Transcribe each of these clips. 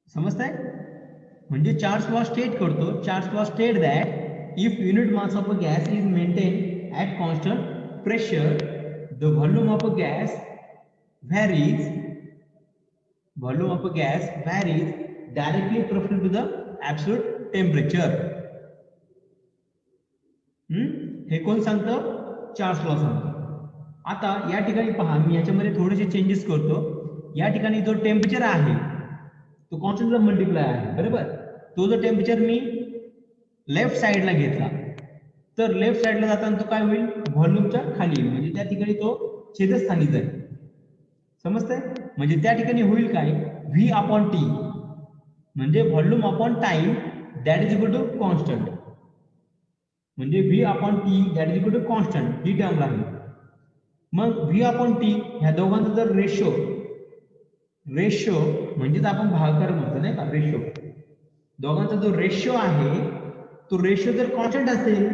समजताय? म्हणजे Charles law state करतो, Charles law state that if unit mass of a gas is maintain at constant pressure the volume of a gas varies directly proportional to the absolute temperature. हे कोण सांगतं? Charles law सांगतो. आता या ठिकाणी पहा, मी याच्यामध्ये थोडेसे चेंजेस करतो. या ठिकाणी जो टेम्परेचर आहे तो कॉन्स्टंटचा मल्टिप्लाय आहे, बरोबर. तो जो टेम्परेचर मी लेफ्ट साइडला घेतला तर लेफ्ट साइडला जाताना तो काय होईल? व्हॉल्यूमच्या खाली येईल, म्हणजे त्या ठिकाणी तो छेदस्थानी जाईल. समजतंय? म्हणजे त्या ठिकाणी होईल काय? व्ही अपॉन टी म्हणजे volume upon time that is equal to constant. म्हणजे V upon T that is equal to constant ही टर्म राहील. मग व्ही अपॉन टी ह्या दोघांचा जर रेशो म्हणजेच आपण भागाकार म्हणतो नाही का, रेशो. दोघांचा जो रेशो आहे तो रेशो जर कॉन्स्टंट असेल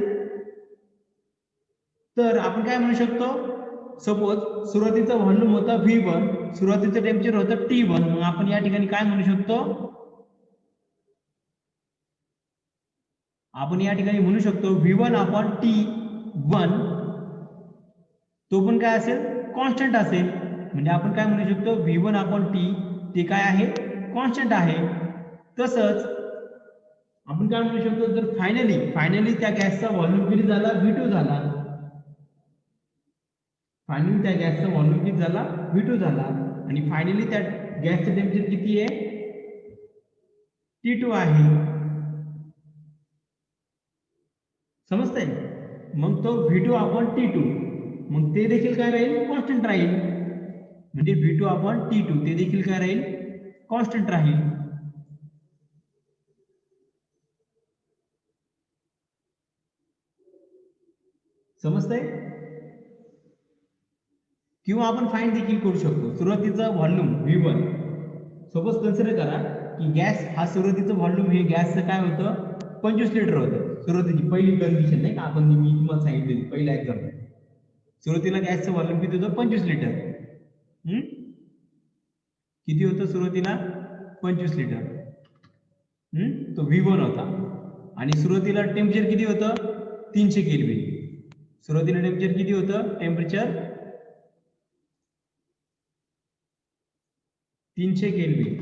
तर आपण काय म्हणू शकतो? सपोज सुरुवातीचा व्हॉल्यूम होता V1, सुरुवातीचं टेम्परेचर होतं T1, मग आपण या ठिकाणी काय म्हणू शकतो? आपण या ठिकाणी म्हणू शकतो V1 अपॉन T1 तो पण काय असेल? कॉन्स्टंट असेल. म्हणजे आपण काय म्हणू शकतो? V1 अपॉन T ते काय आहे? कॉन्स्टंट आहे. तसंच आपण काय म्हणू शकतो? जर फायनली त्या गॅसचा व्हॉल्यूम किती झाला? V2 झाला. फायनली त्या गॅसचा व्हॉल्यूम किती झाला? V2 झाला. आणि फायनली त्या गॅसचं टेम्परेचर किती आहे? T2 आहे. समजतंय? मग तो V2 अपॉन T2 मग ते देखील काय राहील? कॉन्स्टंट राहील. म्हणजे V2 अपॉन T2 ते देखील काय राहील? कॉन्स्टंट राहील. समजतंय? किंवा आपण फाइंड देखील करू शकतो. सुरुवातीचा व्हॉल्यूम V1 सपोज कन्सिडर करा की गॅस हा सुरुवातीचं व्हॉल्यूम हे गॅसचं काय होतं? 25 लिटर होतं. सुरुवातीची पहिली कंडिशन नाही का, आपण मी तुम्हाला सांगितलेली पहिला एक्झाम्पल. सुरुवातीला गॅसचं व्हॉल्यूम किती होतं? 25 लिटर. किती होतं सुरुवातीला? 25 लिटर. तो V1 होता. आणि सुरुवातीला टेम्परेचर किती होतं? 300 केल्विन. सुरुवातीला टेम्परेचर किती होतं? Temperature 300 kelvin.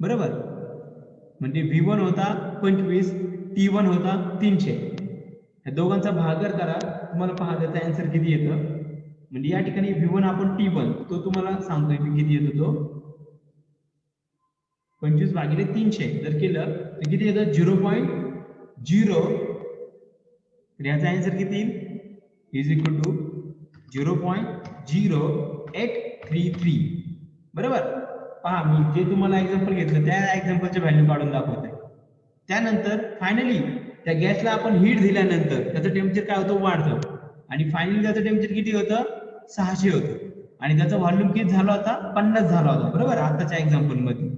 बरोबर. म्हणजे V1 होता 25, T1 होता 300. या दोघांचा भागाकार करा, तुम्हाला पहा त्याचा आन्सर किती येतं. म्हणजे या ठिकाणी V1 आपण T1 तो तुम्हाला सांगतोय मी किती येतो तो 25 भागिले 300 जर केलं तर किती येतं? 0.0. तर याचा आन्सर किती येईल? Is equal to 0.0833. बरोबर. पहा, मी जे तुम्हाला एक्झाम्पल घेतलं त्या एक्झाम्पलची व्हॅल्यू काढून दाखवतोय. त्यानंतर फायनली त्या गॅसला आपण हीट दिल्यानंतर त्याचं टेम्परेचर काय होतं? वाढतं. आणि फायनली त्याचं टेम्परेचर किती होतं? 600 होतं. आणि त्याचा व्हॉल्यूम किती झाला होता? 50 झाला होता. बरोबर, आताच्या एक्झाम्पल मध्ये.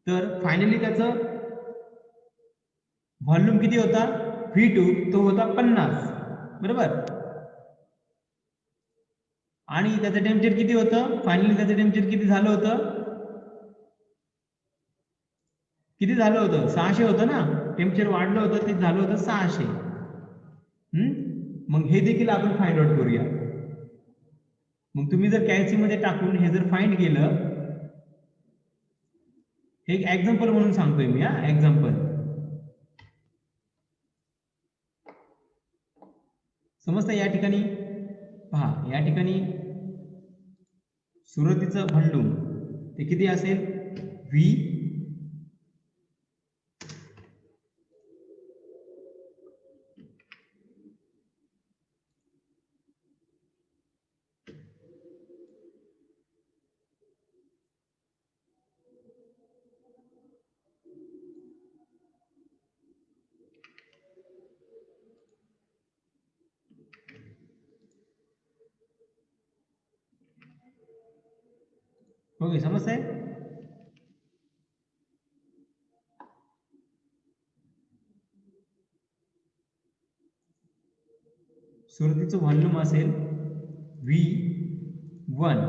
तर फायनली त्याचं व्हॉल्यूम किती होता? V2 तो होता 50. बरोबर. आणि त्याचं टेम्परेचर किती होतं? फायनली त्याचं टेम्परेचर किती झालं होतं? किती झालं होतं? 600 होतं ना. टेम्परेचर वाढलं होतं ते झालं होतं 600. मग हे देखील आपण फाइंड आउट करूया. मग तुम्ही जर कॅल्सी मध्ये टाकून हे जर फाइंड केलं, हे एक एक्झाम्पल म्हणून सांगतोय मी. एक्झाम्पल समजतं? या ठिकाणी पहा, या ठिकाणी सुरुवातीचं व्हॉल्यूम ते किती असेल? V okay. समजतंय? सुरुवातीचं व्हॉल्यूम असेल V1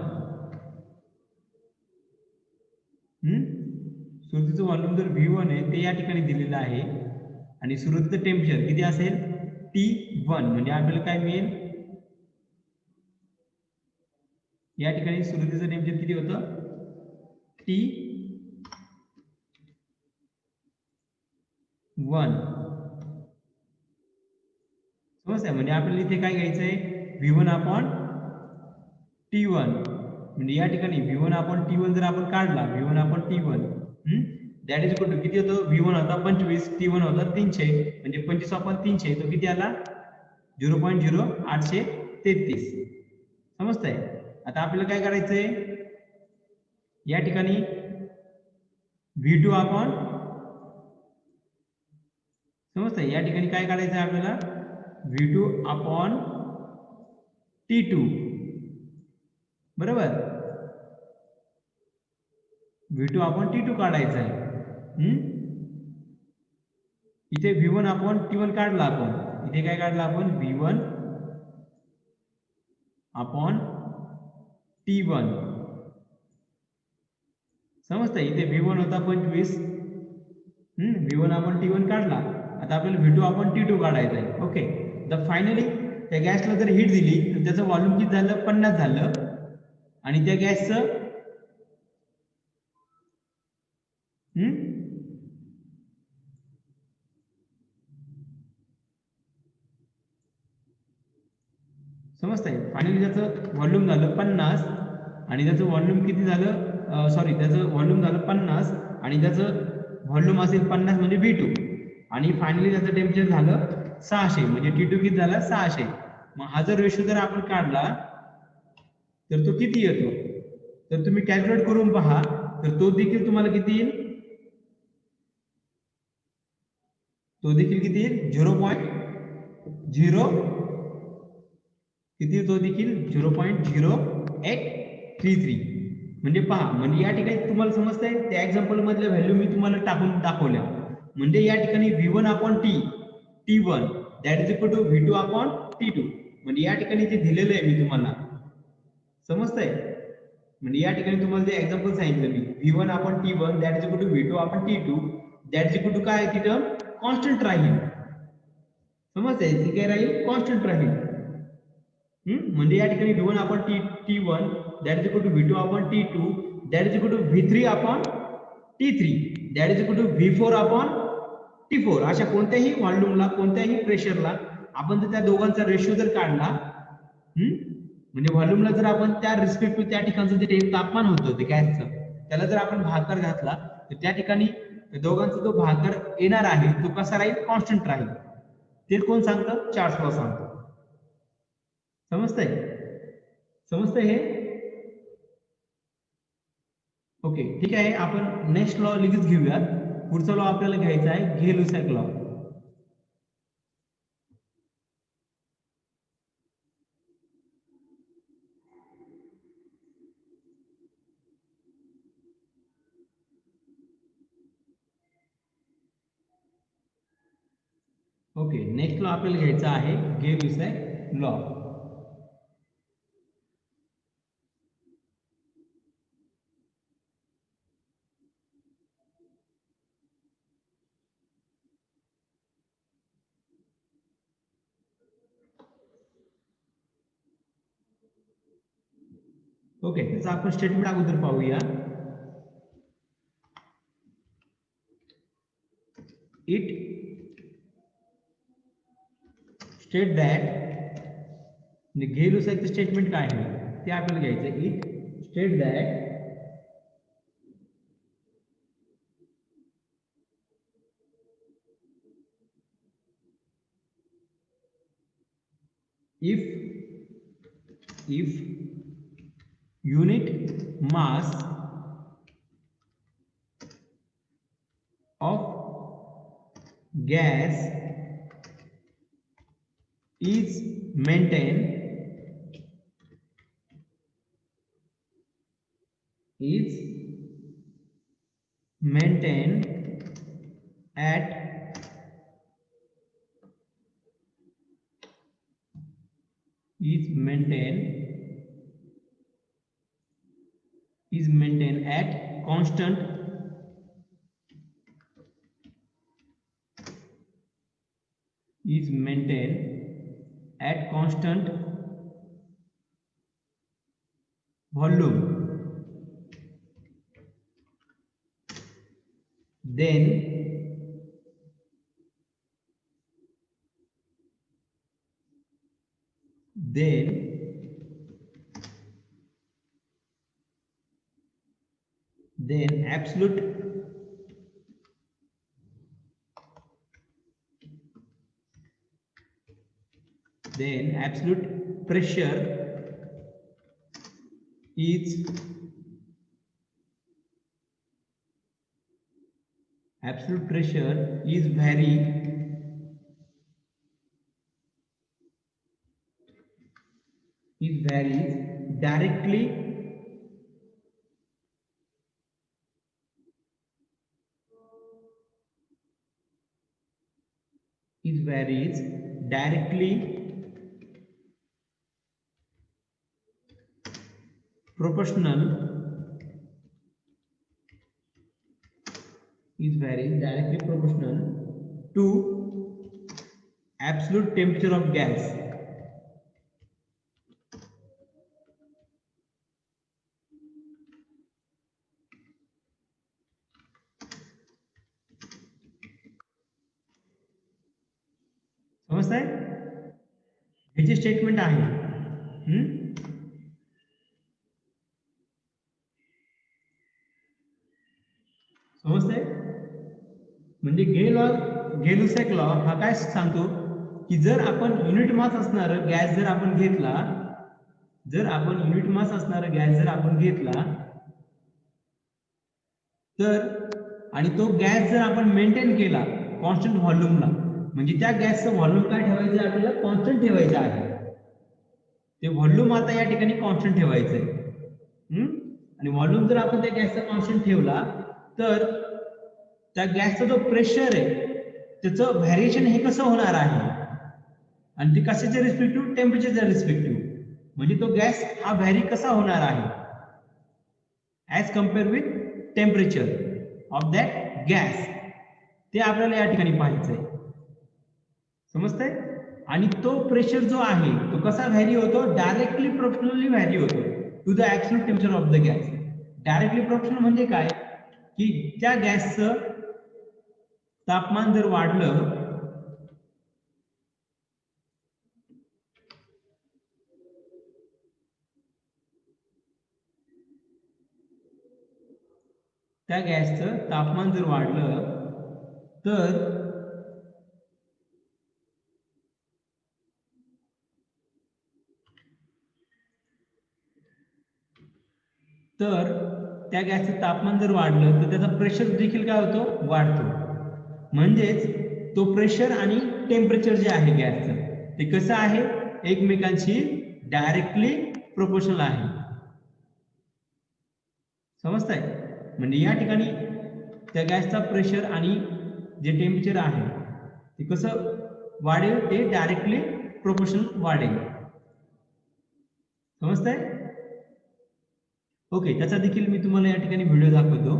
सुरुवातीचं व्हॉल्यूम जर V1 आहे ते या ठिकाणी दिलेलं आहे आणि सुरुवातीचं टेम्परेचर किती असेल T1 म्हणजे आपल्याला काय मिळेल या ठिकाणी सुरुवातीचं टेम्परेचर किती होतं T1 समजतंय म्हणजे आपल्याला इथे काय घ्यायचंय V1 अपॉन T1 म्हणजे या ठिकाणी V1 अपॉन T1 जर आपण काढला V1 upon T1 that is equal to किती होतं V1 होता 25 T1 होता 300 म्हणजे 25 अपॉन 300 तो किती आला 0.0833 समजतंय आता आपल्याला काय करायचंय या ठिकाणी V2 अपॉन समजतंय या ठिकाणी काय काढायचं आहे आपल्याला V2 अपॉन T2 बरोबर V2 अपॉन T2 काढायचं आहे इथे V1 अपॉन T1 काढला आपण इथे काय काढला आपण V1 अपॉन T1 समजतंय इथे V1 होता 25 V1 अपॉन T1 काढला आता आपल्याला V2 अपॉन T2 काढायचा आहे ओके तर फायनली त्या गॅसला जर हीट दिली तर त्याचं व्हॉल्यूम किती झालं 50 झालं आणि त्या गॅसचं समजतंय फायनली त्याचं व्हॉल्यूम झालं 50 आणि त्याचं व्हॉल्यूम किती झालं सॉरी त्याचं व्हॉल्यूम झालं 50 आणि त्याचं व्हॉल्यूम असेल 50 म्हणजे V2 आणि फायनली त्याचं टेम्परेचर झालं 600 म्हणजे T2 किती झाला 600 मग हा जर रेशो जर आपण काढला तर तो किती येतो तर तुम्ही कॅल्क्युलेट करून पहा तर तो देखील तुम्हाला किती येईल तो देखील किती येईल 0.0 किती तो देखील 0.0833 म्हणजे पहा म्हणजे या ठिकाणी तुम्हाला समजतंय त्या एक्झाम्पल मधल्या व्हॅल्यू मी तुम्हाला टाकून दाखवल्या म्हणजे या ठिकाणी V1 upon T1 that is equal to V2 upon T2 म्हणजे या ठिकाणी जे दिलेलं आहे मी तुम्हाला समजतंय म्हणजे या ठिकाणी तुम्हाला जे एक्झाम्पल सांगितलं मी V1 upon T1 that is equal to V2 upon T2 that is equal to काय ती टर्म कॉन्स्टंट राहील समजतंय ती काय राहील कॉन्स्टंट राहील म्हणजे या ठिकाणी V1 upon T1 that is equal to V2 upon T2 that is equal to V3 upon T3 that is equal to V4 upon T4 अशा कोणत्याही व्हॉल्यूमला कोणत्याही प्रेशरला आपण जर त्या दोघांचा रेशो जर काढला म्हणजे व्हॉल्यूमला जर आपण त्या रिस्पेक्टिव्ह त्या ठिकाणचं जे तापमान होतं ते गॅसचं त्याला जर आपण भागाकार घातला तर त्या ठिकाणी दोघांचा जो भागाकार येणार आहे तो कसा राहील कॉन्स्टंट राहील ते कोण सांगतं चार्ल्स लॉ सांगतो समजतंय हे ओके ठीक आहे आपण नेक्स्ट लॉ लगेच घेऊयात पुढचा लॉ आपल्याला घ्यायचा आहे घे-लुसॅक लॉ ओके नेक्स्ट लॉ आपल्याला घ्यायचा आहे घे-लुसॅक लॉ ओके त्याचं आपण स्टेटमेंट अगोदर पाहूया इट स्टेट दॅट घे-लुसॅकचं स्टेटमेंट काय आहे ते आपल्याला घ्यायचं it state that if unit mass of gas is maintained at is maintained at constant is maintained at constant volume, then absolute pressure is varies directly proportional to absolute temperature of gas. समजताय? हे जे statement आहे समजतंय? म्हणजे गेलुसॅक law हा काय सांगतो की जर आपण युनिट मास असणारा गॅस जर आपण घेतला तर आणि तो गॅस जर आपण मेंटेन केला कॉन्स्टंट व्हॉल्यूमला, म्हणजे त्या गॅसचं व्हॉल्यूम काय ठेवायचं आहे आपल्याला? कॉन्स्टंट ठेवायचं आहे. ते व्हॉल्यूम आता या ठिकाणी कॉन्स्टंट ठेवायचं आहे. आणि व्हॉल्यूम जर आपण त्या गॅसचा कॉन्स्टंट ठेवला तर त्या गॅसचा जो प्रेशर आहे त्याचं व्हॅरिएशन हे कसं होणार आहे? आणि ते कशाच्या रिस्पेक्टिव्ह? टेम्परेचरच्या रिस्पेक्टिव्ह. म्हणजे तो गॅस हा व्हॅरी कसा होणार आहे as compare with temperature of that gas, ते आपल्याला या ठिकाणी पाहायचंय. समजतंय? आणि तो प्रेशर जो आहे तो कसा व्हॅरी होतो? डायरेक्टली प्रोपोर्शनली व्हॅरी होतो to the absolute temperature of the gas. Directly proportional म्हणजे काय की त्या गॅसचं तापमान जर वाढलं तर त्या गॅसचं तापमान जर वाढलं तर त्याचा प्रेशर देखील काय होतो? वाढतो. म्हणजेच तो प्रेशर आणि टेम्परेचर जे आहे गॅसचं ते कसं आहे? एकमेकांशी डायरेक्टली प्रोपोर्शनल आहे. समजतंय? म्हणजे या ठिकाणी त्या गॅसचा प्रेशर आणि जे टेम्परेचर आहे ते कसं वाढेल? ते डायरेक्टली प्रोपोर्शनल वाढेल. समजतंय? ओके, त्याचा देखील मी तुम्हाला या ठिकाणी व्हिडिओ दाखवतो.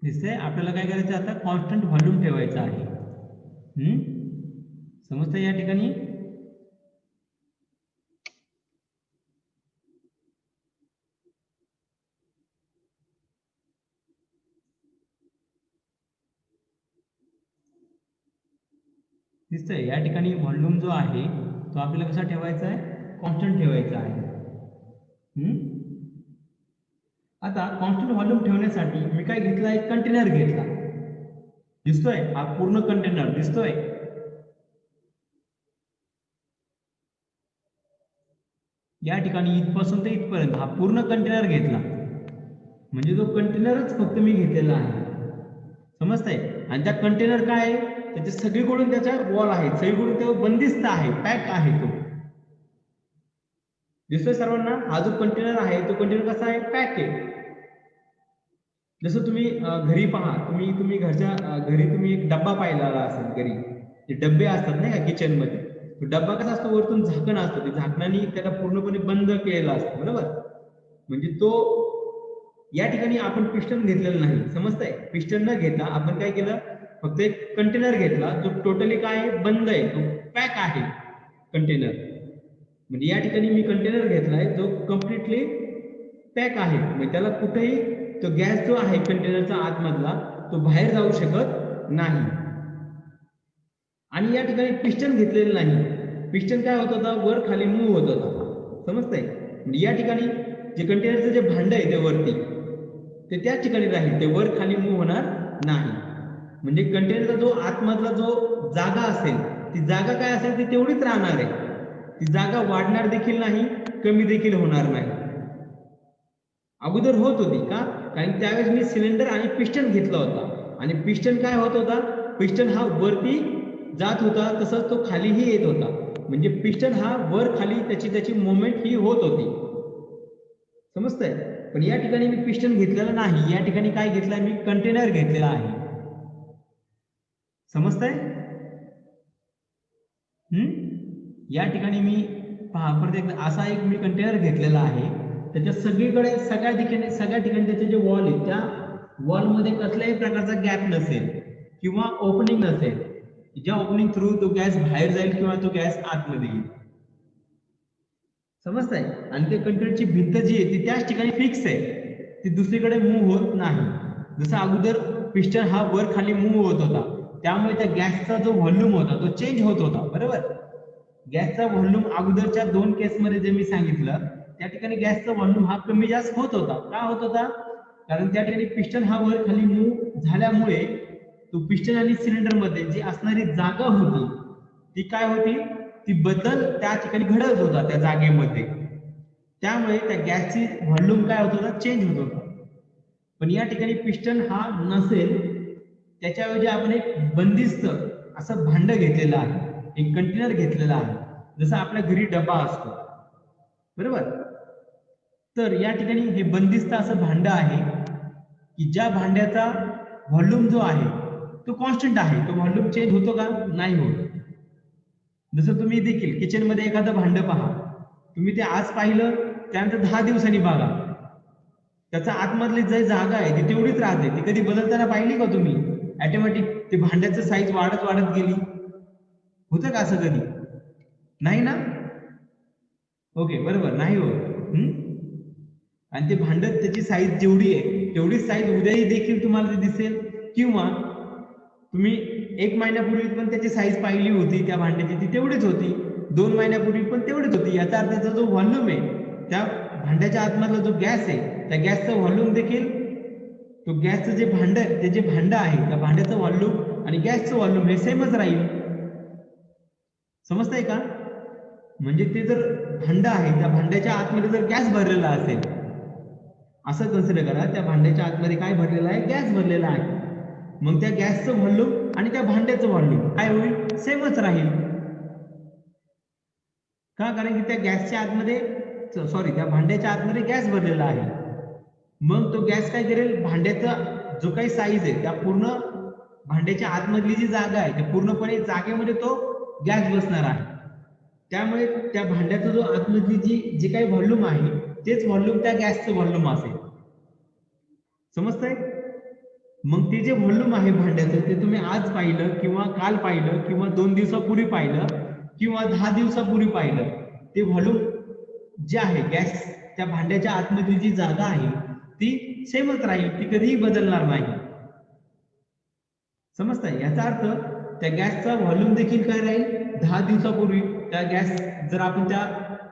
दिसतंय? आपल्याला काय करायचं आता? कॉन्स्टंट व्हॉल्यूम ठेवायचं आहे. समजतंय या ठिकाणी? दिसतंय? या ठिकाणी व्हॉल्यूम जो आहे तो आपल्याला कसा ठेवायचा आहे? कॉन्स्टंट ठेवायचा आहे. आता कॉन्स्टंट व्हॉल्यूम ठेवण्यासाठी मी काय घेतला? एक कंटेनर घेतला. दिसतोय? हा पूर्ण कंटेनर दिसतोय? या ठिकाणी इथपासून ते इथपर्यंत हा पूर्ण कंटेनर घेतला, म्हणजे तो कंटेनरच फक्त मी घेतलेला आहे, समजतंय. आणि त्या कंटेनर काय आहे, त्याचे सगळीकडून त्याच्या वॉल आहेत, सगळीकडून तो बंदिस्त आहे, पॅक आहे, तो दिसतोय सर्वांना. हा जो कंटेनर आहे तो कंटेनर कसा आहे, पॅक आहे. जसं तुम्ही घरी पहा, तुम्ही घरच्या घरी तुम्ही एक डब्बा पाहिला असेल घरी, ते डब्बे असतात नाही का किचन मध्ये, तो डब्बा कसा असतो, वरतून झाकण असतं, ते झाकणाने त्याला पूर्णपणे बंद केलेला असतो, बरोबर. म्हणजे तो या ठिकाणी आपण पिस्टन घेतलेलं नाही, समजतंय. पिस्टन न घेता आपण काय केलं, फक्त एक कंटेनर घेतला जो टोटली काय आहे, बंद आहे, तो पॅक आहे कंटेनर. म्हणजे या ठिकाणी मी कंटेनर घेतलाय जो कम्प्लिटली पॅक आहे, म्हणजे त्याला कुठेही तो गॅस जो आहे कंटेनरचा आतमधला तो बाहेर जाऊ शकत नाही. आणि या ठिकाणी पिस्टन घेतलेलं नाही. पिस्टन काय होत होता, वर खाली मूव्ह होत होता, समजतंय. म्हणजे या ठिकाणी जे कंटेनरचं जे भांड आहे ते वरती ते त्याच ठिकाणी राहील, ते वर खाली मूव्ह होणार नाही. म्हणजे कंटेनरचा जो आतमधला जो जागा असेल ती जागा काय असेल ती तेवढीच राहणार आहे, ती जागा वाढणार देखील नाही, कमी देखील होणार नाही. अगोदर होत होती का, कारण त्यावेळेस मी सिलेंडर आणि पिस्टन घेतला होता, आणि पिस्टन काय होत होता, पिस्टन हा वरती जात होता, तसंच तो खालीही येत होता. म्हणजे पिस्टन हा वर खाली त्याची मोमेंट ही होत होती, समजतंय. पण या ठिकाणी मी पिस्टन घेतलेला नाही, या ठिकाणी काय घेतलं, मी कंटेनर घेतलेला आहे, समजतंय. या ठिकाणी मी पहा परत असा एक मी कंटेनर घेतलेला आहे, त्याच्या सगळीकडे सगळ्या ठिकाणी त्याचे जे वॉल आहेत त्या वॉल मध्ये कसल्याही प्रकारचा गॅप नसेल किंवा ओपनिंग नसेल, ज्या ओपनिंग थ्रू तो गॅस बाहेर जाईल किंवा तो गॅस आतमध्ये येईल, समजतंय. आणि ते कंटेनरची भिंत जी आहे ती त्याच ठिकाणी फिक्स आहे, ती दुसरीकडे मूव्ह होत नाही. जसं अगोदर पिस्टन हा वर खाली मूव्ह होत होता, त्यामुळे त्या गॅसचा जो व्हॉल्यूम होता तो चेंज होत होता, बरोबर. गॅसचा व्हॉल्यूम अगोदरच्या 2 केसमध्ये जे मी सांगितलं त्या ठिकाणी गॅसचा व्हॉल्यूम हा कमी जास्त होत होता. का होत होता, कारण त्या ठिकाणी पिस्टन हा वर खाली मूव्ह झाल्यामुळे तो पिस्टन आणि सिलेंडर मध्ये जी असणारी जागा होती ती काय होती, ती बदल त्या ठिकाणी घडत होता त्या जागेमध्ये, त्यामुळे त्या गॅसची व्हॉल्यूम काय होत होता, चेंज होत होता. पण या ठिकाणी पिस्टन हा नसेल, त्याच्याऐवजी आपण एक बंदिस्त असं भांड घेतलेलं आहे, एक कंटेनर घेतलेला आहे, जसं आपल्या घरी डबा असतो, बरोबर. तर या ठिकाणी हे बंदिस्त असं भांड आहे की ज्या भांड्याचा व्हॉल्यूम जो आहे तो कॉन्स्टंट आहे, तो व्हॉल्यूम चेंज होतो का, नाही होत. जसं तुम्ही देखील किचन मध्ये एखादं भांड पहा, तुम्ही ते आज पाहिलं त्यानंतर 10 दिवसांनी बघा, त्याचा आतमधली जी जागा आहे ती तेवढीच राहते, ती कधी बदलताना पाहिली का तुम्ही, ऑटोमॅटिक ते भांड्याचं साईज वाढत वाढत गेली, होतं का असं कधी, नाही ना. ओके, बरोबर, नाही होत. आणि ते भांड त्याची साईज जेवढी आहे तेवढीच साईज उद्याही देखील तुम्हाला ते दिसेल, किंवा तुम्ही 1 महिन्यापूर्वी पण त्याची साईज पाहिली होती त्या भांड्याची ती तेवढीच होती, 2 महिन्यापूर्वी पण तेवढीच होती. याचा अर्थ त्याचा जो व्हॉल्यूम आहे त्या भांड्याच्या आतमधला जो गॅस आहे त्या गॅसचा व्हॉल्यूम देखील, तो गॅसचं जे भांड ते जे भांड आहे त्या भांड्याचं व्हॉल्यूम आणि गॅसचं व्हॉल्यूम हे सेमच राहील, समजतंय का. म्हणजे ते जर भांड आहे त्या भांड्याच्या आतमध्ये जर गॅस भरलेला असेल, असं कन्सिडर करा, त्या भांड्याच्या आतमध्ये काय भरलेला आहे, गॅस भरलेला आहे, मग त्या गॅसचं व्हॉल्यूम आणि त्या भांड्याचं व्हॉल्यूम काय होईल, सेमच राहील. का, कारण की त्या गॅसच्या आतमध्ये त्या भांड्याच्या आतमध्ये गॅस भरलेला आहे. मग तो गॅस काय करेल, भांड्याचा जो काही साईज आहे त्या पूर्ण भांड्याच्या आतमधली जी जागा आहे त्या पूर्णपणे जागेमध्ये तो गॅस बसणार आहे, त्यामुळे त्या भांड्याचा जो आतमधली जी काही व्हॉल्यूम आहे तेच व्हॉल्यूम त्या गॅसचं व्हॉल्यूम असेल, समजतंय. मग ते जे व्हॉल्यूम आहे भांड्याचं ते तुम्ही आज पाहिलं किंवा काल पाहिलं किंवा 2 दिवसापूर्वी पाहिलं किंवा 10 दिवसापूर्वी पाहिलं, ते व्हॉल्यूम जे आहे गॅस त्या भांड्याच्या आतमधली जी जागा आहे ती सेमच राहील, ती कधीही बदलणार नाही, समजतंय. याचा अर्थ त्या गॅसचा व्हॉल्यूम देखील काय राहील, 10 दिवसापूर्वी त्या गॅस जर आपण त्या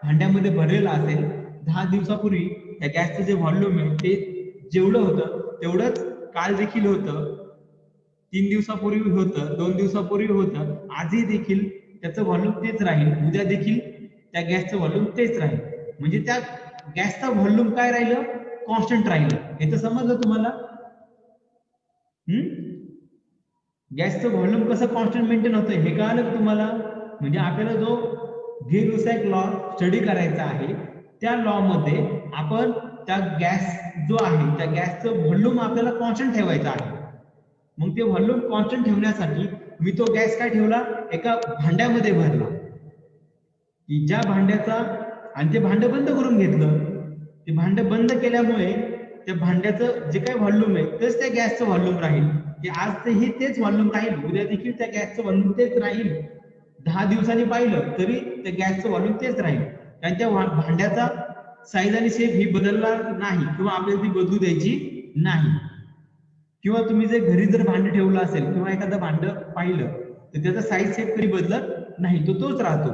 भांड्यामध्ये भरलेला असेल 10 दिवसापूर्वी त्या गॅसचं जे व्हॉल्यूम आहे ते जेवढं होतं तेवढंच काल देखील होतं, 3 दिवसापूर्वी होतं, 2 दिवसापूर्वी होतं, आजही देखील त्याचं व्हॉल्यूम तेच राहील, उद्या देखील त्या गॅसचं व्हॉल्यूम तेच राहील. म्हणजे त्या गॅसचा व्हॉल्यूम काय राहिलं, कॉन्स्टंट राहिलं. हे तर समजलं तुम्हाला. गॅसचं व्हॉल्यूम कसं कॉन्स्टंट मेंटेन होतं हे कळालं का तुम्हाला. म्हणजे आपल्याला जो गे-लुसॅक लॉ स्टडी करायचा आहे, त्या लॉ मध्ये आपण त्या गॅस जो आहे त्या गॅसचं व्हॉल्यूम आपल्याला कॉन्स्टंट ठेवायचं आहे. मग ते व्हॉल्यूम कॉन्स्टंट ठेवण्यासाठी मी तो गॅस काय ठेवला, एका भांड्यामध्ये भरला, की ज्या भांड्याचा, आणि ते भांडं बंद करून घेतलं. ते भांडं बंद केल्यामुळे त्या भांड्याचं जे काही व्हॉल्यूम आहे तेच त्या गॅसचं व्हॉल्यूम राहील, की आजही तेच व्हॉल्यूम राहील, उद्या देखील त्या गॅसचं व्हॉल्यूम तेच राहील, 10 दिवसांनी पाहिलं तरी त्या गॅसचं व्हॉल्यूम तेच राहील. कारण त्या भांड्याचा साईज आणि शेप ही बदलणार नाही, किंवा आपल्याला ती बदलू द्यायची नाही. किंवा तुम्ही जर घरी जर भांडं ठेवलं असेल किंवा एखादं भांडं पाहिलं तर त्याचा साईज शेप कधी बदलत नाही, तो तोच राहतो.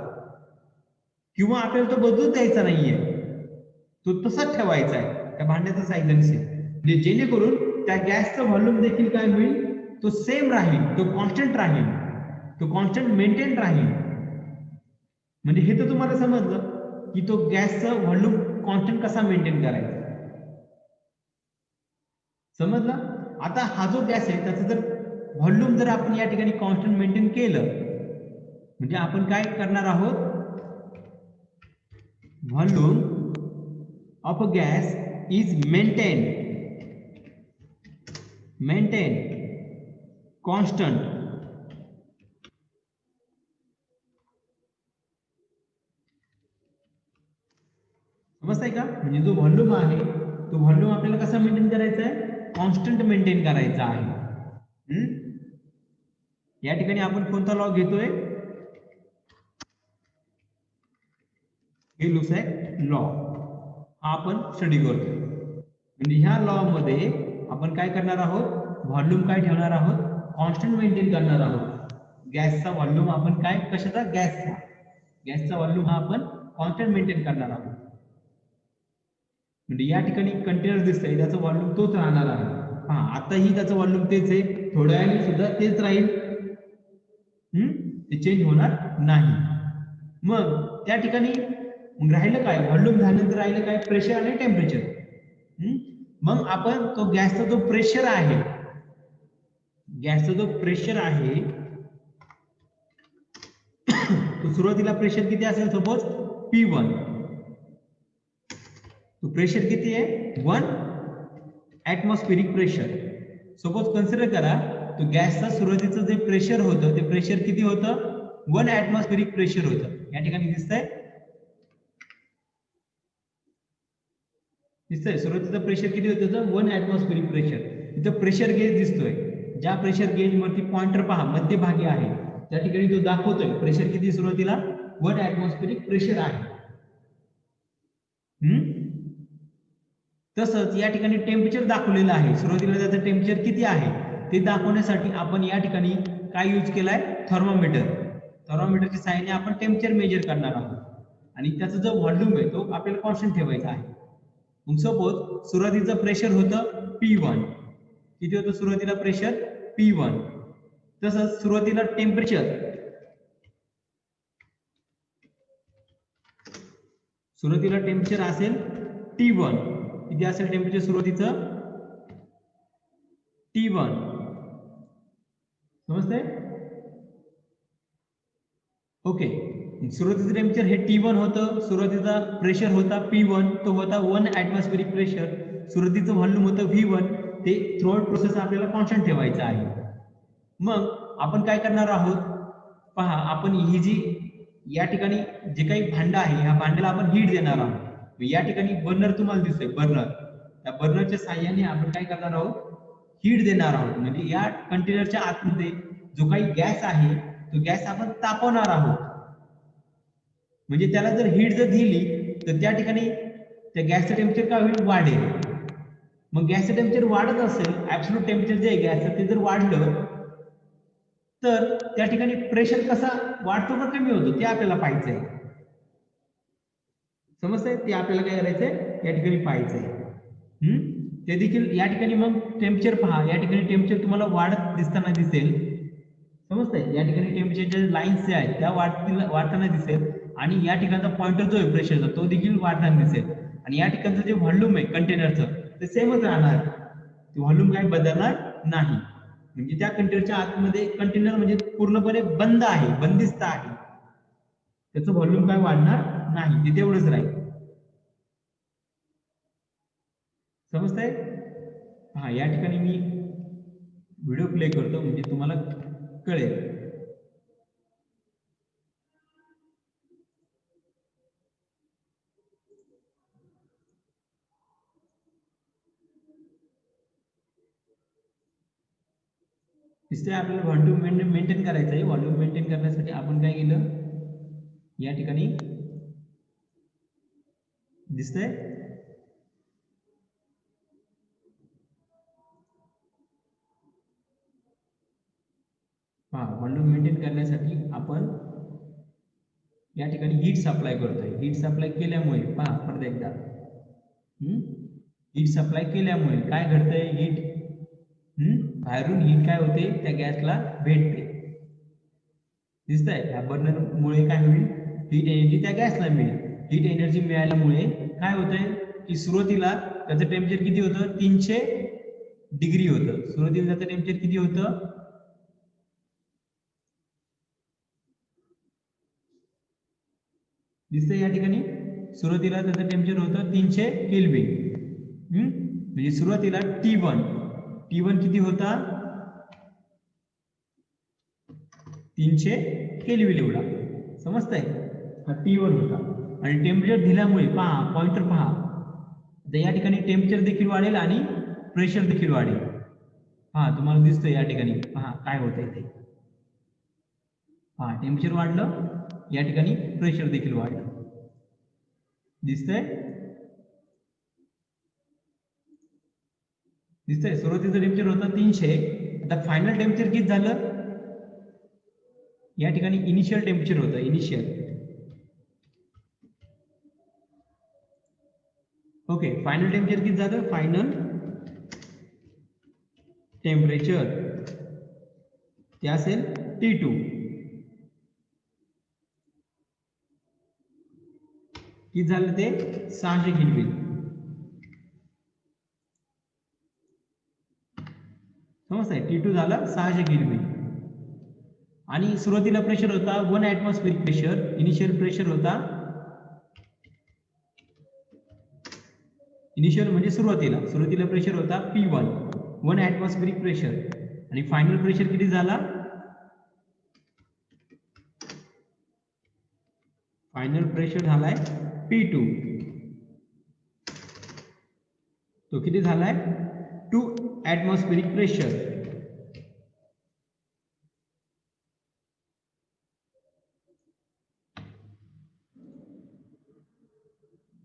किंवा आपल्याला तो बदलूच द्यायचा नाहीये, तो तसाच ठेवायचा आहे त्या भांड्याचा साईज आणि शेप, म्हणजे जेणेकरून त्या गॅसचं व्हॉल्यूम देखील काय होईल, तो सेम राहील, तो कॉन्स्टंट राहील, तो कॉन्स्टंट मेंटेन राहील. म्हणजे हे तर तुम्हाला समजलं की तो गॅसचं व्हॉल्यूम कॉन्स्टंट कसा मेंटेन करायचा, समजला. आता हा जो गॅस आहे त्याचं जर व्हॉल्यूम जर आपण या ठिकाणी कॉन्स्टंट मेंटेन केलं, म्हणजे आपण काय करणार आहोत, volume of a gas is maintain constant. समजताय का. म्हणजे जो व्हॉल्यूम आहे तो व्हॉल्यूम आपल्याला कसा मेंटेन करायचा आहे, कॉन्स्टंट मेंटेन करायचा आहे. या ठिकाणी आपण कोणता लॉ घेतोय, गे-लुसॅक लॉ हा आपण स्टडी करतोय. म्हणजे ह्या लॉ मध्ये आपण काय करणार आहोत, व्हॉल्यूम काय ठेवणार आहोत, कॉन्स्टंट मेंटेन करणार आहोत. गॅसचा व्हॉल्यूम आपण काय, कशाचा, गॅसचा व्हॉल्यूम हा आपण कॉन्स्टंट मेंटेन करणार आहोत. म्हणजे या ठिकाणी कंटेनर दिसतंय त्याचं व्हॉल्यूम तोच राहणार आहे. आताही त्याचं व्हॉल्यूम तेच आहे, थोड्या वेळाने सुद्धा तेच राहील, ते चेंज होणार नाही. मग त्या ठिकाणी मग राहिलं काय, व्हॉल्यूम झाल्यानंतर राहिलं काय, प्रेशर आणि टेम्परेचर. मग आपण तो गॅसचा जो प्रेशर आहे, तो सुरुवातीला प्रेशर किती असेल, सपोज P1, तो प्रेशर किती आहे, 1 ऍटमॉस्फेरिक प्रेशर. सपोज कन्सिडर करा तो गॅसचा सुरुवातीचं जे प्रेशर होतं ते प्रेशर किती होतं, 1 ऍटमॉस्फेरिक प्रेशर होतं. या ठिकाणी दिसतंय सुरुवातीचं प्रेशर किती होतं, 1 ऍटमॉस्फेरिक प्रेशर. इथं प्रेशर गेज दिसतोय, ज्या प्रेशर गेज वरती पॉइंटर पहा मध्यभागी आहे त्या ठिकाणी तो दाखवतोय प्रेशर किती सुरुवातीला 1 ऍटमॉस्फेरिक प्रेशर आहे. तसंच या ठिकाणी टेम्परेचर दाखवलेलं आहे, सुरुवातीला त्याचं टेम्परेचर किती आहे ते दाखवण्यासाठी आपण या ठिकाणी काय यूज केलाय, थर्मोमीटरच्या साहाय्याने आपण टेम्परेचर मेजर करणार आहोत. आणि त्याचा जो व्हॉल्यूम आहे तो आपल्याला कॉन्स्टंट ठेवायचा आहे. मग सपोज सुरुवातीचं प्रेशर होतं P1, किती होतं सुरुवातीला प्रेशर, P1. तसंच सुरुवातीला टेम्परेचर असेल T1, किती असेल टेम्परेचर सुरुवातीचं, T1. समजतंय, ओके. सुरुवातीचं टेम्परेचर हे T1 होतं, सुरुवातीचा प्रेशर होता P1, तो होता 1 ऍटमॉस्फेरिक प्रेशर. सुरुवातीचं व्हॉल्यूम होतं V1, ते थ्रूआउट प्रोसेस आपल्याला कॉन्स्टंट ठेवायचं आहे. मग आपण काय करणार आहोत, पहा आपण ही जी या ठिकाणी जे काही भांडं आहे ह्या भांड्याला आपण हीट देणार आहोत. या ठिकाणी बर्नर तुम्हाला दिसतोय, त्या बर्नरच्या साहाय्याने आपण काय करणार आहोत, हीट देणार आहोत. म्हणजे या कंटेनरच्या आतमध्ये जो काही गॅस आहे तो गॅस आपण तापवणार आहोत. म्हणजे त्याला जर हीट जर दिली तर त्या ठिकाणी त्या गॅसचं टेम्परेचर काय होईल, वाढेल. मग गॅसचं टेम्परेचर वाढत असेल, ऍब्सोल्यूट टेम्परेचर जे आहे गॅसचं ते जर वाढलं तर त्या ठिकाणी प्रेशर कसा वाढतो का कमी होतो ते आपल्याला पाहायचंय. समजतंय, ते आपल्याला काय करायचंय, या ठिकाणी पाहायचंय. ते देखील या ठिकाणी मग टेम्परेचर पहा, या ठिकाणी टेम्परेचर तुम्हाला वाढत दिसताना दिसेल. समजतंय, या ठिकाणी टेम्परेचरच्या लाईन्स जे आहेत त्या वाढताना दिसेल. आणि या ठिकाणचा पॉइंटर जो आहे प्रेशरचा तो देखील वाढताना दिसेल आणि या ठिकाणचं जे व्हॉल्यूम आहे कंटेनरचं ते सेमच राहणार, व्हॉल्यूम काही बदलणार नाही. म्हणजे त्या कंटेनरच्या आतमध्ये कंटेनर म्हणजे पूर्णपणे बंद आहे, बंदिस्त आहे, त्याचं व्हॉल्यूम काय वाढणार नाही, ते तेवढंच राहील. समजतंय? हा, या ठिकाणी मी व्हिडिओ प्ले करतो म्हणजे तुम्हाला कळेल. दिसतंय आपल्याला व्हॉल्यूम मेंटेन करायचं आहे. व्हॉल्यूम मेंटेन करण्यासाठी आपण काय केलं, या ठिकाणी दिसतंय पहा, व्हॉल्यूम मेंटेन करण्यासाठी आपण या ठिकाणी हीट सप्लाय करतोय. हीट सप्लाय केल्यामुळे पहा परत एकदा, हीट सप्लाय केल्यामुळे काय घडतंय, हीट बाहेरून हीट काय होते त्या गॅसला भेटते. दिसतंय, या बर्नर मुळे काय होईल, हीट एनर्जी त्या गॅसला मिळेल. हीट एनर्जी मिळाल्यामुळे काय होतंय की सुरुवातीला त्याचं टेम्परेचर किती होतं, 300 डिग्री होतं. सुरुवातीला त्याचं टेम्परेचर किती होतं, दिसतंय या ठिकाणी सुरुवातीला त्याचं टेम्परेचर होतं 300 केल्विन. म्हणजे सुरुवातीला T1 किती होता, 300 केल्विन एवढा. समजतंय, हा T1 होता. आणि टेम्परेचर दिल्यामुळे पहा, पॉइंटर पहा, तर या ठिकाणी टेम्परेचर देखील वाढेल आणि प्रेशर देखील वाढेल. हा, तुम्हाला दिसतंय या ठिकाणी पहा काय होतंय ते. हा, टेम्परेचर वाढलं, या ठिकाणी प्रेशर देखील वाढलं. दिसतंय, सुरुवातीचं टेम्परेचर होतं 300, आता फायनल टेम्परेचर किती झालं, या ठिकाणी इनिशियल टेम्परेचर होतं, इनिशियल. ओके, फायनल टेम्परेचर किती झालं, फायनल टेम्परेचर ते असेल T2. किती झालं ते, 600 केल्विन. समजतंय, T2 झाला 600 केल्विन. आणि सुरुवातीला प्रेशर होता 1 ऍटमॉस्फेरिक प्रेशर, इनिशियल प्रेशर होता, इनिशियल म्हणजे सुरुवातीला प्रेशर होता P1, 1 ऍटमॉस्फेरिक प्रेशर. आणि फायनल प्रेशर किती झाला, फायनल प्रेशर झालाय P2, तो किती झालाय 2 ऍटमॉस्फेरिक प्रेशर.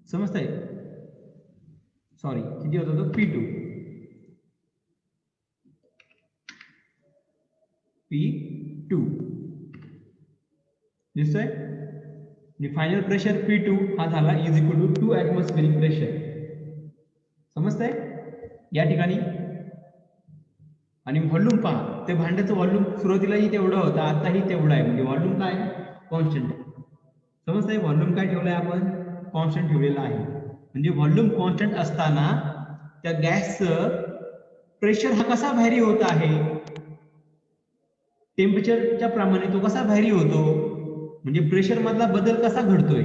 समजतंय, सॉरी किती होता तो, P2. दिसतोय, फायनल प्रेशर P2 हा झाला is equal to 2 atmospheric pressure. समजतंय या ठिकाणी. आणि व्हॉल्यूम पहा, ते भांड्याचं व्हॉल्यूम सुरुवातीलाही तेवढं होतं, आताही तेवढं आहे, म्हणजे व्हॉल्यूम काय कॉन्स्टंट. समजतंय, व्हॉल्यूम काय ठेवलंय आपण, कॉन्स्टंट ठेवलेला आहे. म्हणजे व्हॉल्यूम कॉन्स्टंट असताना त्या गॅसचं प्रेशर हा कसा व्हॅरी होत आहे, टेम्परेचरच्या प्रमाणे तो कसा व्हॅरी होतो, म्हणजे प्रेशर मधला बदल कसा घडतोय.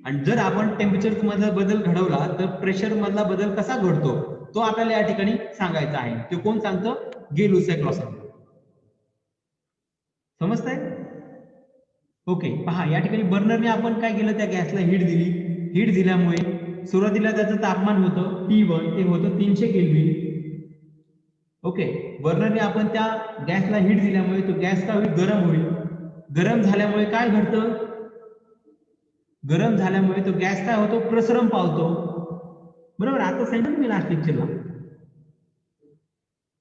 आणि जर आपण टेम्परेचर मधला बदल घडवला तर प्रेशर मधला बदल कसा घडतो तो आपल्याला या ठिकाणी सांगायचा आहे. ते कोण सांगतं, गे-लुसॅक सांगतो. समजतंय, ओके. पहा, या ठिकाणी बर्नरने आपण काय केलं, त्या गॅसला हीट दिली. हीट दिल्यामुळे सुरुवातीला त्याचं तापमान होतं T1, ते होतं 300 केल्विन. ओके, बर्नरने आपण त्या गॅसला हीट दिल्यामुळे तो गॅस काय होईल, गरम होईल. गरम झाल्यामुळे काय घडतं, गरम झाल्यामुळे तो गॅस काय होतो, प्रसरण पावतो. बरोबर, आता सांगितलं मी लास्ट लेक्चरला,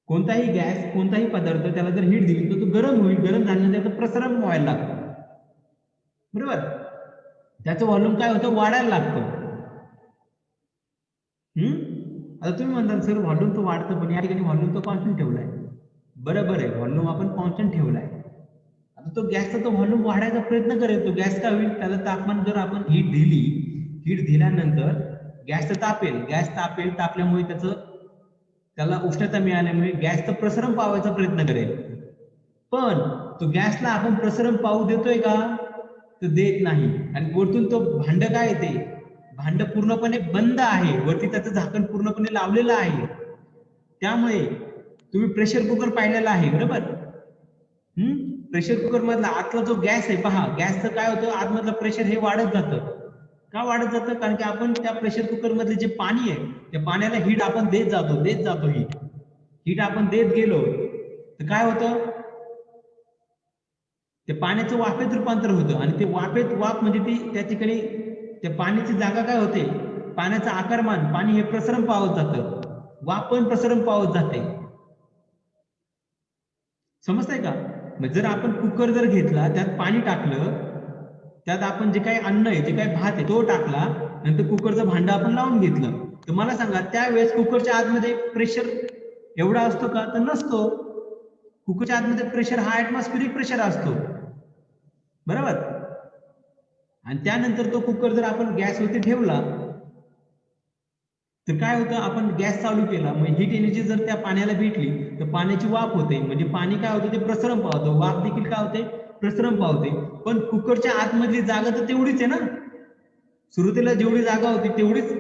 कोणताही गॅस, कोणताही पदार्थ त्याला जर हीट दिली तर तो गरम होईल. गरम झाल्यानंतर त्याचं प्रसरण व्हायला लागतं. बरोबर, त्याचं व्हॉल्यूम काय होतं, वाढायला लागतं. आता तुम्ही म्हणता सर व्हॉल्यूम तो वाढतं, पण या ठिकाणी व्हॉल्यूम तो कॉन्स्टंट ठेवलाय. बरोबर आहे, व्हॉल्यूम आपण कॉन्स्टंट ठेवलाय. आता तो गॅसचा तो व्हॉल्यूम वाढायचा प्रयत्न करेल. तो गॅस काय होईल, त्याला तापमान जर आपण हीट दिल्यानंतर गॅस तापेल, तापल्यामुळे त्याला उष्णता मिळाल्यामुळे गॅसचं प्रसरण पावायचा प्रयत्न करेल. पण तो गॅसला आपण प्रसरण पावू देतोय का, तर देत नाही. आणि वरतून तो भांड काय येते, भांड पूर्णपणे बंद आहे, वरती त्याचं झाकण पूर्णपणे लावलेलं आहे. त्यामुळे तुम्ही प्रेशर कुकर पाहिलेला आहे बरोबर. प्रेशर कुकर मधला आतला जो गॅस आहे पहा, गॅसचं काय होतं, आतमधलं प्रेशर हे वाढत जातं. का वाढत जातं, कारण की आपण त्या प्रेशर कुकर मधले जे पाणी आहे त्या पाण्याला हीट आपण देत जातो हीट आपण देत गेलो तर काय होतं, ते पाण्याचं वाफेत रूपांतर होतं. आणि ते वाफ म्हणजे ती त्या ठिकाणी त्या पाण्याची जागा काय होते, पाण्याचं आकारमान, पाणी हे प्रसरण पावत जातं, वाफ पण प्रसरण पावत जाते. समजतंय का. जर आपण कुकर जर घेतला, त्यात पाणी टाकलं, त्यात आपण जे काही अन्न आहे, जे काही भात आहे तो टाकला, नंतर कुकरचं भांड आपण लावून घेतलं, तर मला सांगा त्यावेळेस कुकरच्या आतमध्ये प्रेशर एवढा असतो का, तर नसतो. कुकरच्या आतमध्ये प्रेशर हा ऍटमॉस्फेरिक प्रेशर असतो बरोबर. आणि त्यानंतर तो कुकर जर आपण गॅसवरती ठेवला तर काय होतं, आपण गॅस चालू केला, मग हीट एनर्जी जर त्या पाण्याला भेटली तर पाण्याची वाफ होते, म्हणजे पाणी काय होतं, ते प्रसरण पावतं. वाफ देखील काय होते, प्रसरण पावते. पण कुकरच्या आतमधली जागा तर तेवढीच आहे ना, सुरुवातीला जेवढी जागा होती तेवढीच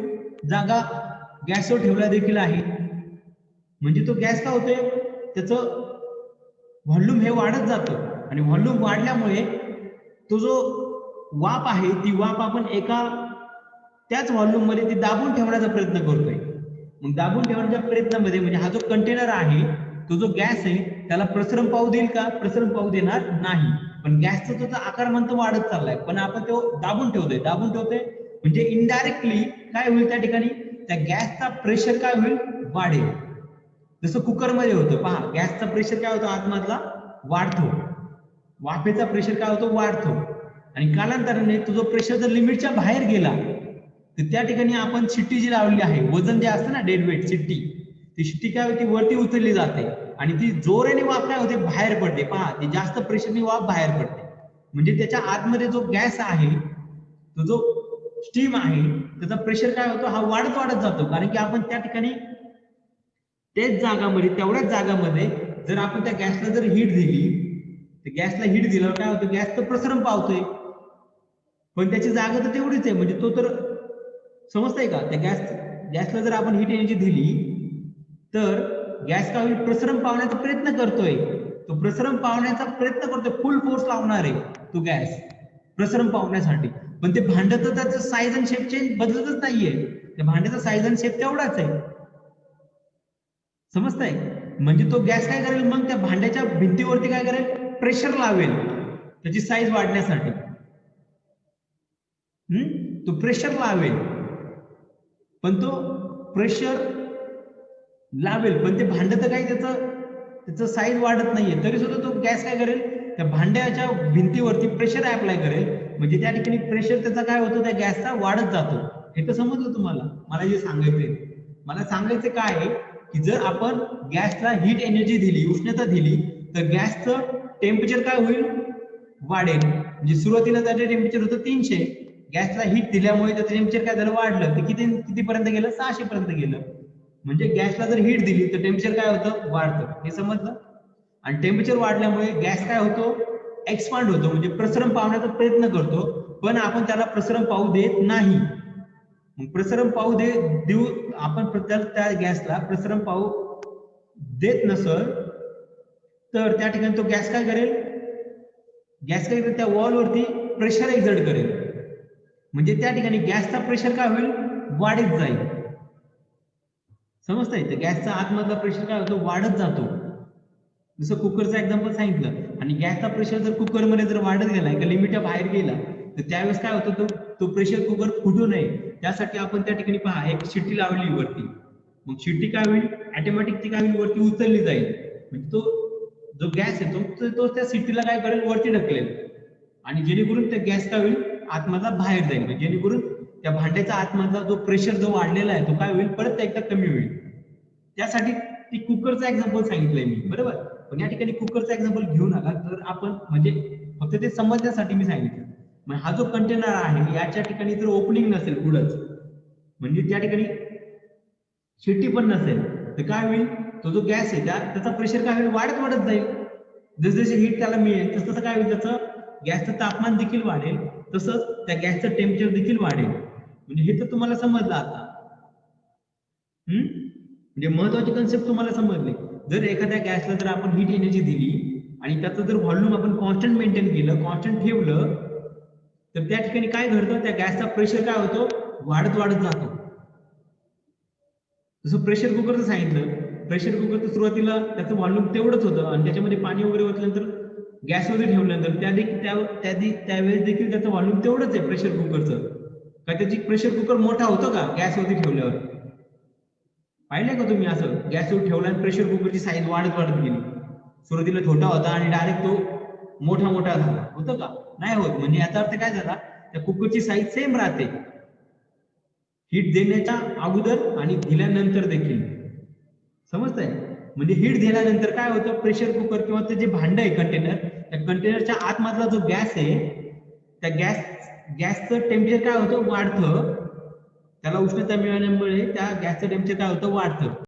जागा गॅसवर ठेवला देखील आहे. म्हणजे तो गॅस काय होतोय, त्याचं व्हॉल्यूम हे वाढत जातं. आणि व्हॉल्यूम वाढल्यामुळे तो जो वाफ आहे, ती वाफ आपण एका त्याच व्हॉल्यूम मध्ये ती दाबून ठेवण्याचा प्रयत्न करतोय. मग दाबून ठेवण्याच्या प्रयत्नामध्ये म्हणजे हा जो कंटेनर आहे, तो जो गॅस आहे, त्याला प्रसरण पावू देईल का, प्रसरण पावू देणार नाही. पण गॅसचा त्याचा आकारमान तर वाढत चाललाय, पण आपण तो दाबून ठेवतोय म्हणजे इनडायरेक्टली काय होईल, त्या ठिकाणी त्या गॅसचा प्रेशर काय होईल, वाढेल. जसं कुकर मध्ये होतं पहा, गॅसचा प्रेशर काय होतो आतमधला, वाढतो. वाफेचा प्रेशर काय होतो, वाढतो. आणि कालांतराने तो जो प्रेशर जर लिमिटच्या बाहेर गेला तर त्या ठिकाणी आपण शिट्टी जी लावलेली आहे, वजन जे असतं ना, डेड वेट शिट्टी, ती शिट्टी काय होती, वरती उचलली जाते आणि ती जोराने वाफ काय होते, बाहेर पडते. पहा, ती जास्त प्रेशरने वाफ बाहेर पडते. म्हणजे त्याच्या आतमध्ये जो गॅस आहे, तो जो स्टीम आहे, त्याचा प्रेशर काय होतो, हा वाढत जातो. कारण की आपण त्या ठिकाणी तेवढ्याच जागामध्ये जर आपण त्या गॅसला जर हीट दिली, तर गॅसला हीट दिल्यावर काय होतं, गॅसचं प्रसरण पावतोय, पण त्याची जागा तर तेवढीच आहे. म्हणजे तो तर समजतंय का, त्या गॅसला जर आपण हीट एनर्जी दिली तर गॅस काय होईल, प्रसरण पावण्याचा प्रयत्न करतोय. तो प्रसरण पावण्याचा प्रयत्न करतोय, फुल फोर्स लावणार आहे तो गॅस प्रसरण पावण्यासाठी. पण ते भांड तर त्याचं साईज आणि शेप चेंज बदलतच नाहीये, त्या भांड्याचा साईज आणि शेप तेवढाच आहे. समजतंय. म्हणजे तो गॅस काय करेल, मग त्या भांड्याच्या भिंतीवरती काय करेल, प्रेशर लावेल त्याची साईज वाढण्यासाठी. तो प्रेशर लावेल, पण तो प्रेशर लावेल, पण ते भांड तर काही त्याचं साईज वाढत नाहीये, तरी सुद्धा तो गॅस काय करेल, त्या भांड्याच्या भिंतीवरती प्रेशर अप्लाय करेल. म्हणजे त्या ठिकाणी प्रेशर त्याचा काय होतो, त्या गॅसचा वाढत जातो. हे तर समजलं तुम्हाला. मला जे सांगायचंय, मला सांगायचं काय आहे, की जर आपण गॅसला हीट एनर्जी दिली, उष्णता दिली, तर गॅसचं टेम्परेचर काय होईल, वाढेल. म्हणजे सुरुवातीला त्याचे टेम्परेचर होतं 300, गॅसला हीट दिल्यामुळे त्याचं टेम्परेचर काय झालं, वाढलं. ते कितीपर्यंत गेलं, 600 पर्यंत गेलं. म्हणजे गॅसला जर हीट दिली तर टेम्परेचर काय होतं, वाढतं. हे समजलं. आणि टेम्परेचर वाढल्यामुळे गॅस काय होतो, एक्सपांड होतो, म्हणजे प्रसरण पावण्याचा प्रयत्न करतो, पण आपण त्याला प्रसरण पावू देत नाही. मग प्रसरण पावू देऊ आपण त्या गॅसला प्रसरण पावू देत नसल तर त्या ठिकाणी तो गॅस काय करेल, त्या वॉलवरती प्रेशर एक्झर्ट करेल. म्हणजे त्या ठिकाणी गॅसचा प्रेशर काय होईल, वाढत जाईल. समजतंय. तर गॅसचा आतमधला प्रेशर काय होतो, वाढत जातो. जसं कुकरचं एक्झाम्पल सांगितलं. आणि गॅसचा प्रेशर जर कुकरमध्ये जर वाढत गेला, एका लिमिटच्या बाहेर गेला, तर त्यावेळेस काय होतं, तो प्रेशर कुकर फुटू नये त्यासाठी आपण त्या ठिकाणी पहा, एक शिट्टी लावली वरती. मग शिट्टी काय होईल, ऑटोमॅटिक ती काय होईल, वरती उचलली जाईल. म्हणजे तो जो गॅस आहे तो त्या शिट्टीला काय करेल, वरती ढकलेल. आणि जेणेकरून त्या गॅस काय होईल, आतमधला बाहेर जाईल. जेणेकरून त्या भांड्याचा आतमधला जो प्रेशर जो वाढलेला आहे तो काय होईल, परत एकदा कमी होईल. त्यासाठी ती कुकरचा एक्झाम्पल सांगितलंय मी, बरोबर. पण या ठिकाणी कुकरचा एक्झाम्पल घेऊ नका, तर आपण म्हणजे फक्त ते समजण्यासाठी मी सांगितलं. मग हा जो कंटेनर आहे याच्या ठिकाणी जर ओपनिंग नसेल पुढंच, म्हणजे त्या ठिकाणी शिट्टी पण नसेल, तर काय होईल, तो जो गॅस आहे त्याचा प्रेशर काय होईल, वाढत वाढत जाईल. जसजशी हीट त्याला मिळेल तसं काय होईल, त्याचं गॅसचं तापमान देखील वाढेल, तसंच त्या गॅसचं टेम्परेचर देखील वाढेल. म्हणजे हे तर तुम्हाला समजलं आता. म्हणजे महत्वाची कन्सेप्ट तुम्हाला समजली. जर एखाद्या गॅसला जर आपण हीट एनर्जी दिली आणि त्याचं जर व्हॉल्यूम आपण कॉन्स्टंट मेंटेन केलं, कॉन्स्टंट ठेवलं, तर त्या ठिकाणी काय घडतं, त्या गॅसचा प्रेशर काय होतो, वाढत वाढत जातो. जसं प्रेशर कुकरचं सांगितलं, प्रेशर कुकरचं सुरुवातीला त्याचं व्हॉल्यूम तेवढंच होतं आणि त्याच्यामध्ये पाणी वगैरे ओतल्यानंतर गॅसमध्ये ठेवल्यानंतर त्यावेळेस देखील त्याचं व्हॉल्यूम तेवढंच आहे प्रेशर कुकरचं. का त्याची प्रेशर कुकर मोठा होतो का गॅसवरती ठेवल्यावर? पाहिलंय का तुम्ही असं गॅसवर ठेवला आणि प्रेशर कुकरची साईज वाढत वाढत गेली? सुरुवातीला छोटा होता आणि डायरेक्ट तो मोठा मोठा झाला, होतं का? नाही होत. म्हणजे याचा अर्थ काय झाला, त्या कुकरची साईज सेम राहते हीट देण्याच्या अगोदर आणि दिल्यानंतर देखील. समजतंय? म्हणजे हीट दिल्यानंतर काय होतं, प्रेशर कुकर किंवा ते जे भांड आहे कंटेनर, त्या कंटेनरच्या आतमधला जो गॅस आहे, त्या गॅसचं टेम्परेचर काय होतं, वाढतं. त्याला उष्णता मिळाल्यामुळे त्या गॅसचं टेम्परेचर काय होतं, वाढतं.